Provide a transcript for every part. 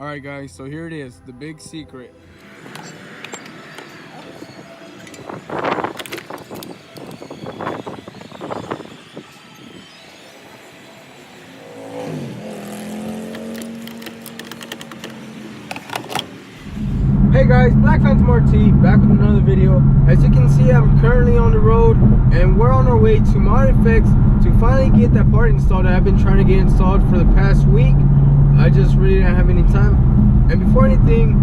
All right, guys, so here it is, the big secret. Hey guys, Black Phantom RT back with another video. As you can see, I'm currently on the road and we're on our way to Mod FX to finally get that part installed that I've been trying to get installed for the past week. I just really didn't have any time. And before anything,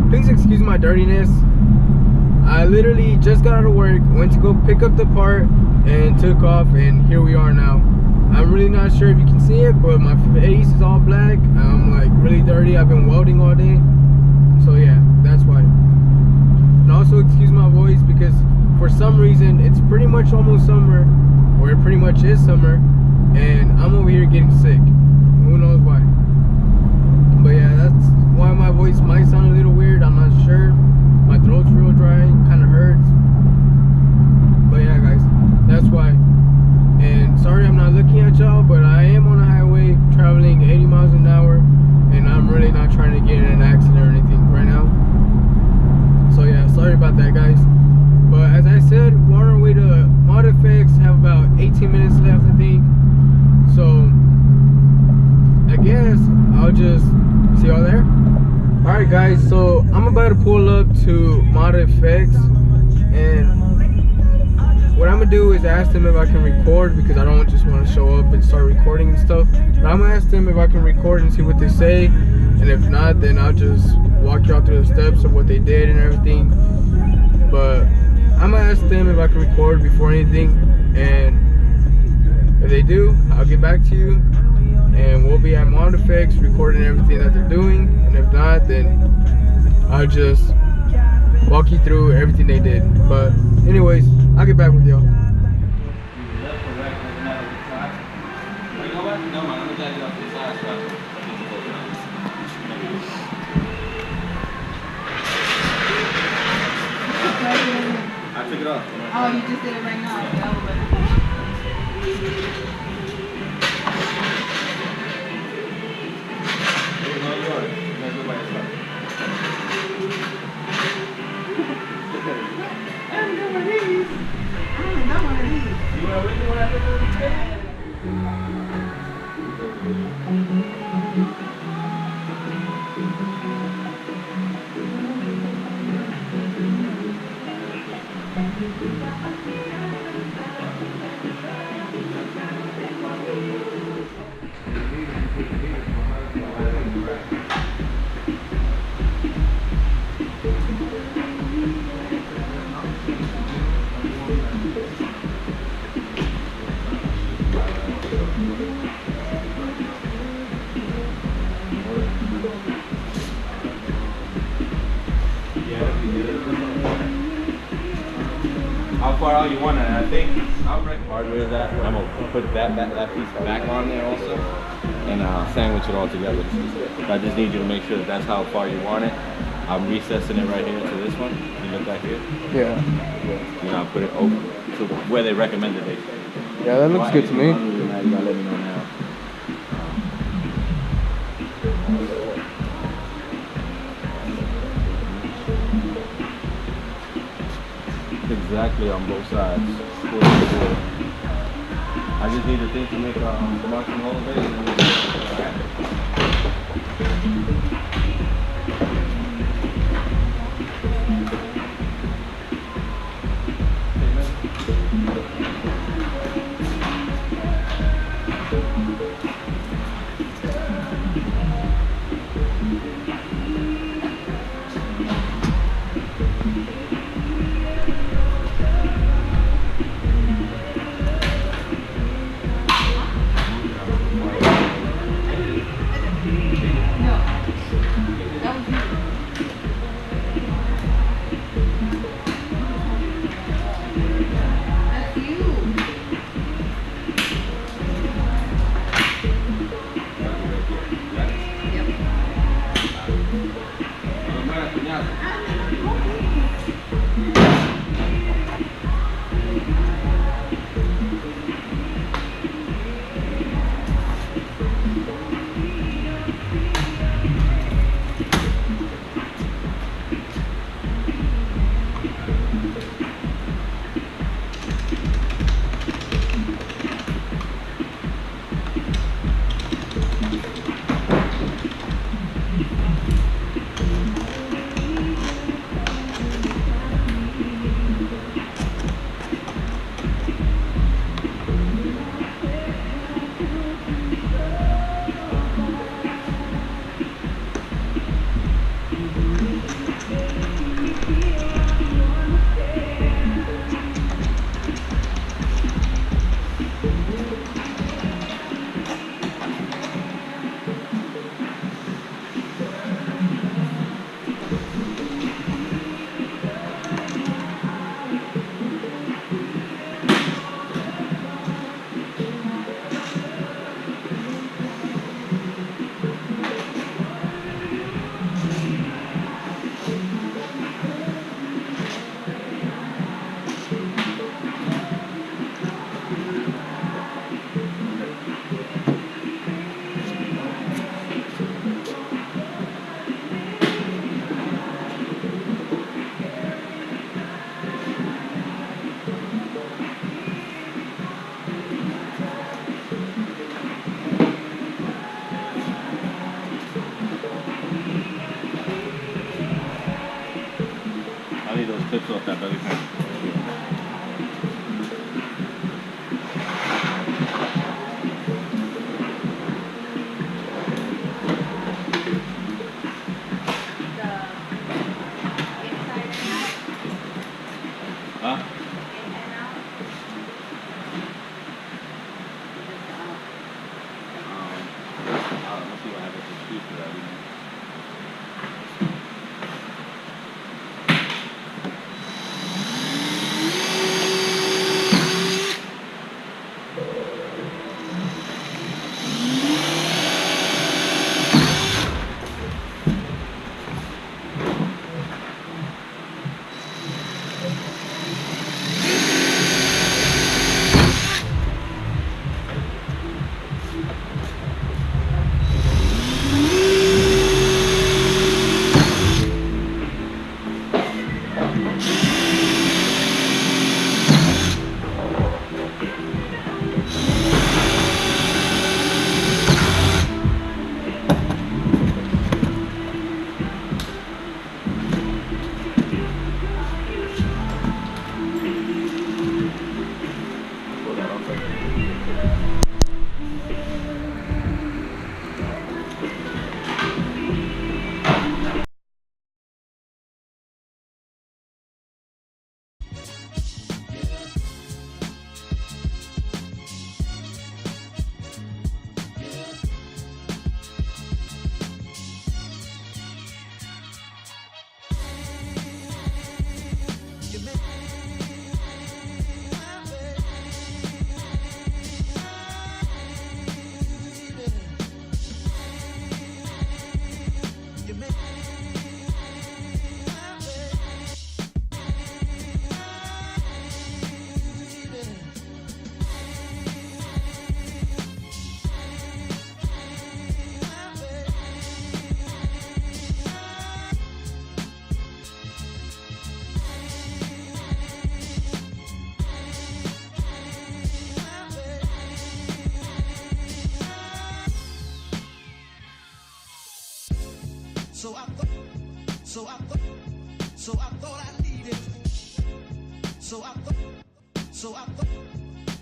please excuse my dirtiness. I literally just got out of work, went to go pick up the part and took off, and here we are now. I'm really not sure if you can see it, but my face is all black. I'm like really dirty. I've been welding all day. So yeah, that's why. And also excuse my voice because for some reason it's pretty much almost summer, or it pretty much is summer, and I'm over here getting sick. Who knows why? But yeah, that's why my voice might sound a little weird. I'm not sure. My throat's real dry, kind of hurts. But yeah, guys, that's why. And sorry I'm not looking at y'all, but I am on a highway traveling 80 miles an hour, and I'm really not trying to get in an accident or anything right now. So yeah, sorry about that, guys. But as I said, we're on our way to Mod FX, have about 18 minutes left, I think. So I guess I'll just see y'all there. Alright guys, so I'm about to pull up to Mod FX, and what I'm gonna do is ask them if I can record, because I don't just want to show up and start recording and stuff. But I'm gonna ask them if I can record and see what they say, and if not, then I'll just walk y'all through the steps of what they did and everything. But I'm gonna ask them if I can record before anything, and if they do, I'll get back to you, and we'll be at Mod FX recording everything that they're doing. And if not, then I'll just walk you through everything they did. But anyways, I'll get back with y'all. I took it off. Oh, you just did it right now. How far out you want it? I think I'll break hardware that. I'm gonna put that piece back on there also, and sandwich it all together. But I just need you to make sure that that's how far you want it. I'm recessing it right here to this one. You look back here. Yeah. You know, I'll put it over to where they recommended it. Yeah, that looks good to me. You gotta let me know now. Exactly on both sides. I just need the thing to make the marking hole base, and then we clips off that belly fan. Huh? Let's see what happens to the for that.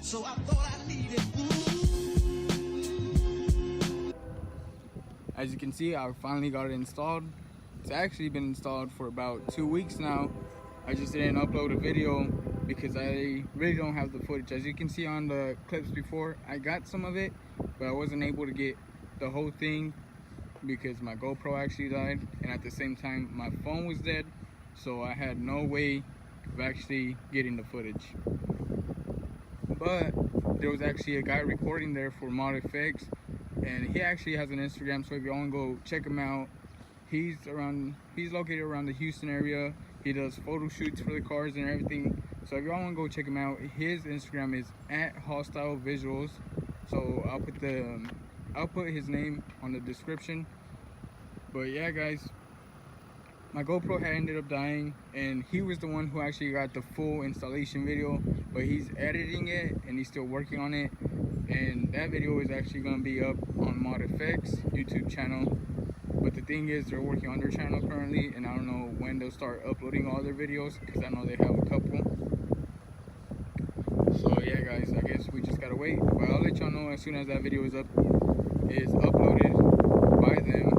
So I thought I needed. As you can see, I finally got it installed. It's actually been installed for about 2 weeks now. I just didn't upload a video because I really don't have the footage. As you can see on the clips before, I got some of it, but I wasn't able to get the whole thing because my GoPro actually died, and at the same time my phone was dead, so I had no way of actually getting the footage. But there was actually a guy recording there for Mod FX, and he actually has an Instagram, so if you want to go check him out, he's located around the Houston area. He does photo shoots for the cars and everything, so if y'all want to go check him out, his Instagram is @HostileVisuals. So I'll put his name on the description. But yeah, guys, my GoPro had ended up dying, and he was the one who actually got the full installation video, but he's editing it and he's still working on it, and that video is actually going to be up on Mod FX YouTube channel. But the thing is, they're working on their channel currently, and I don't know when they'll start uploading all their videos, because I know they have a couple. So yeah, guys, I guess we just gotta wait, but I'll let y'all know as soon as that video is uploaded by them.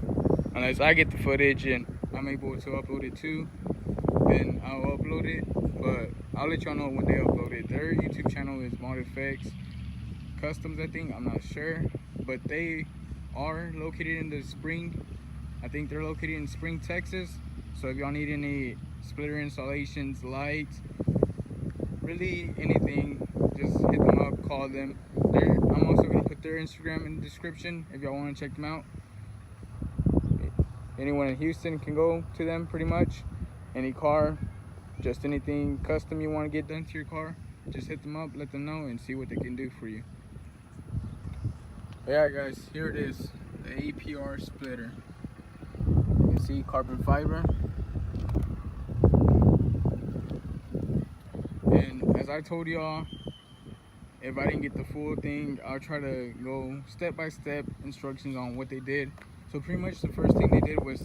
Unless I get the footage and I'm able to upload it too, then I'll upload it. But I'll let y'all know when they upload it. Their YouTube channel is Mod FX Customs, I think. I'm not sure, but they are located in the Spring. I think they're located in Spring, Texas. So if y'all need any splitter installations, lights, really anything, just hit them up, call them. I'm also gonna put their Instagram in the description if y'all want to check them out. Anyone in Houston can go to them pretty much. Any car, just anything custom you want to get done to your car, just hit them up, let them know, and see what they can do for you. But yeah, guys, here it is, the APR splitter. You can see carbon fiber. And as I told y'all, if I didn't get the full thing, I'll try to go step-by-step instructions on what they did. So pretty much the first thing they did was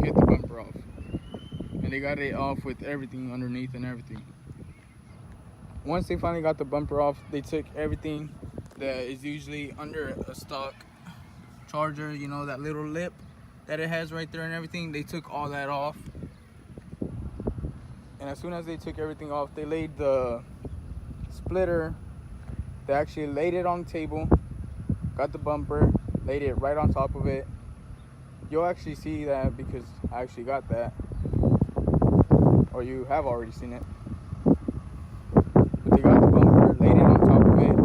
get the bumper off. and they got it off with everything underneath and everything. Once they finally got the bumper off, they took everything that is usually under a stock Charger, you know, that little lip that it has right there and everything. They took all that off, and as soon as they took everything off, they laid the splitter. They actually laid it on the table, got the bumper, laid it right on top of it. You'll actually see that because I actually got that, or you have already seen it. But they got the bumper, laid it on top of it,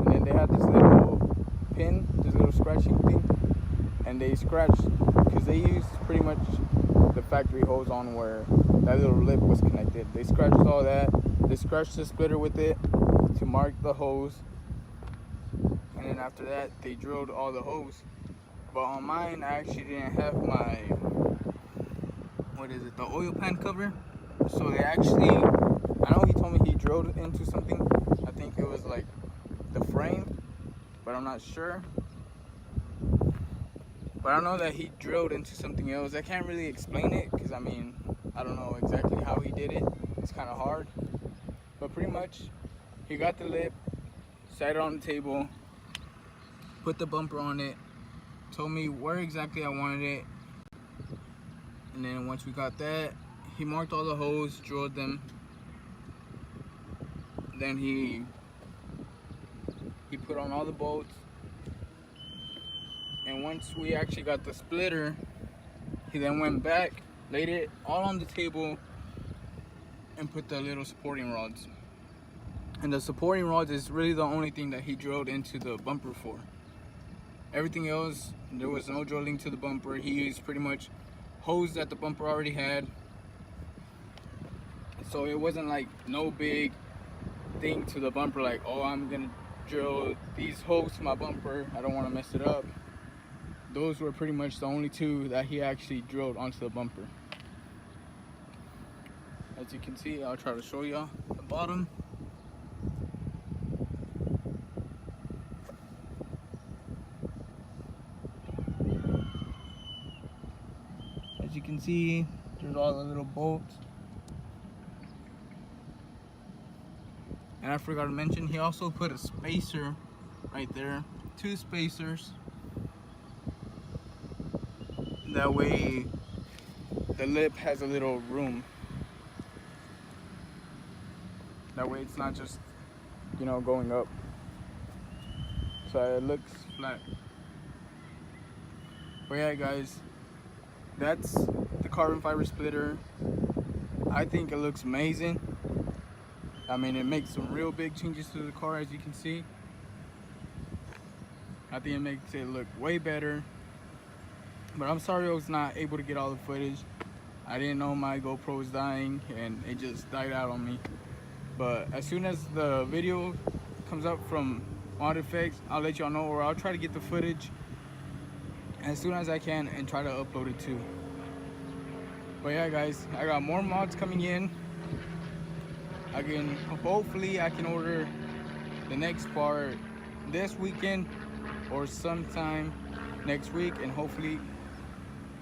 and then they had this little pin, this little scratching thing, and they scratched because they used pretty much the factory hose on where that little lip was connected. They scratched all that. They scratched the splitter with it to mark the hose, and then after that they drilled all the hose. But on mine, I actually didn't have my, the oil pan cover. So they actually, I know he told me he drilled into something. I think it was like the frame, but I'm not sure. But I know that he drilled into something else. I can't really explain it because I mean, I don't know exactly how he did it. It's kind of hard. But pretty much, he got the lip, sat it on the table, put the bumper on it, told me where exactly I wanted it, and then once we got that, he marked all the holes, drilled them. Then he put on all the bolts, and once we actually got the splitter, he then went back, laid it all on the table, and put the little supporting rods. And the supporting rods is really the only thing that he drilled into the bumper for. Everything else, there was no drilling to the bumper. He used pretty much hose that the bumper already had. So it wasn't like no big thing to the bumper, like, oh, I'm gonna drill these holes to my bumper, I don't want to mess it up. Those were pretty much the only two that he actually drilled onto the bumper. As you can see, I'll try to show y'all the bottom. As you can see, there's all the little bolts. And I forgot to mention, he also put a spacer right there, 2 spacers. That way the lip has a little room. That way it's not just, you know, going up. So it looks flat. But yeah, guys, that's the carbon fiber splitter. I think it looks amazing. I mean, it makes some real big changes to the car, as you can see. I think it makes it look way better. But I'm sorry I was not able to get all the footage. I didn't know my GoPro was dying, and it just died out on me. But as soon as the video comes up from Mod Effects, I'll let y'all know, or I'll try to get the footage as soon as I can and try to upload it too. But yeah, guys, I got more mods coming in. Hopefully I can order the next part this weekend or sometime next week, and hopefully,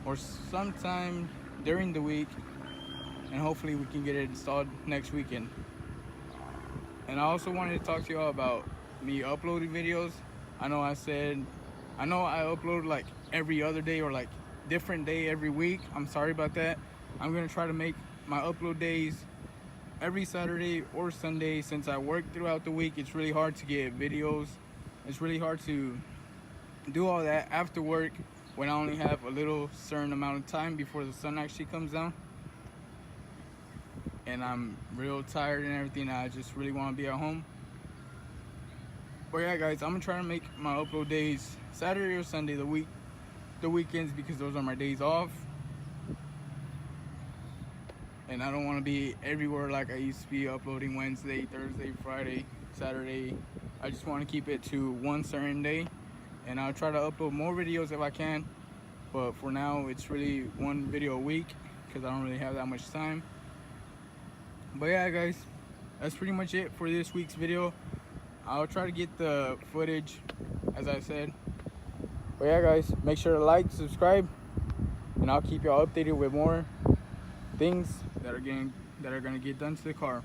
or sometime during the week, and hopefully we can get it installed next weekend. And I also wanted to talk to y'all about me uploading videos. I know I upload like every other day or like different day every week. I'm sorry about that. I'm gonna try to make my upload days every Saturday or Sunday. Since I work throughout the week, it's really hard to get videos. It's really hard to do all that after work when I only have a little certain amount of time before the sun actually comes down. And I'm real tired and everything. I just really want to be at home. But yeah, guys, I'm gonna try to make my upload days Saturday or Sunday, the weekends, because those are my days off. And I don't want to be everywhere like I used to be, uploading Wednesday, Thursday, Friday, Saturday. I just want to keep it to one certain day, and I'll try to upload more videos if I can. But for now, it's really one video a week because I don't really have that much time. But yeah, guys, that's pretty much it for this week's video. I'll try to get the footage, as I said. But yeah, guys, make sure to like, subscribe, and I'll keep y'all updated with more things that are gonna get done to the car.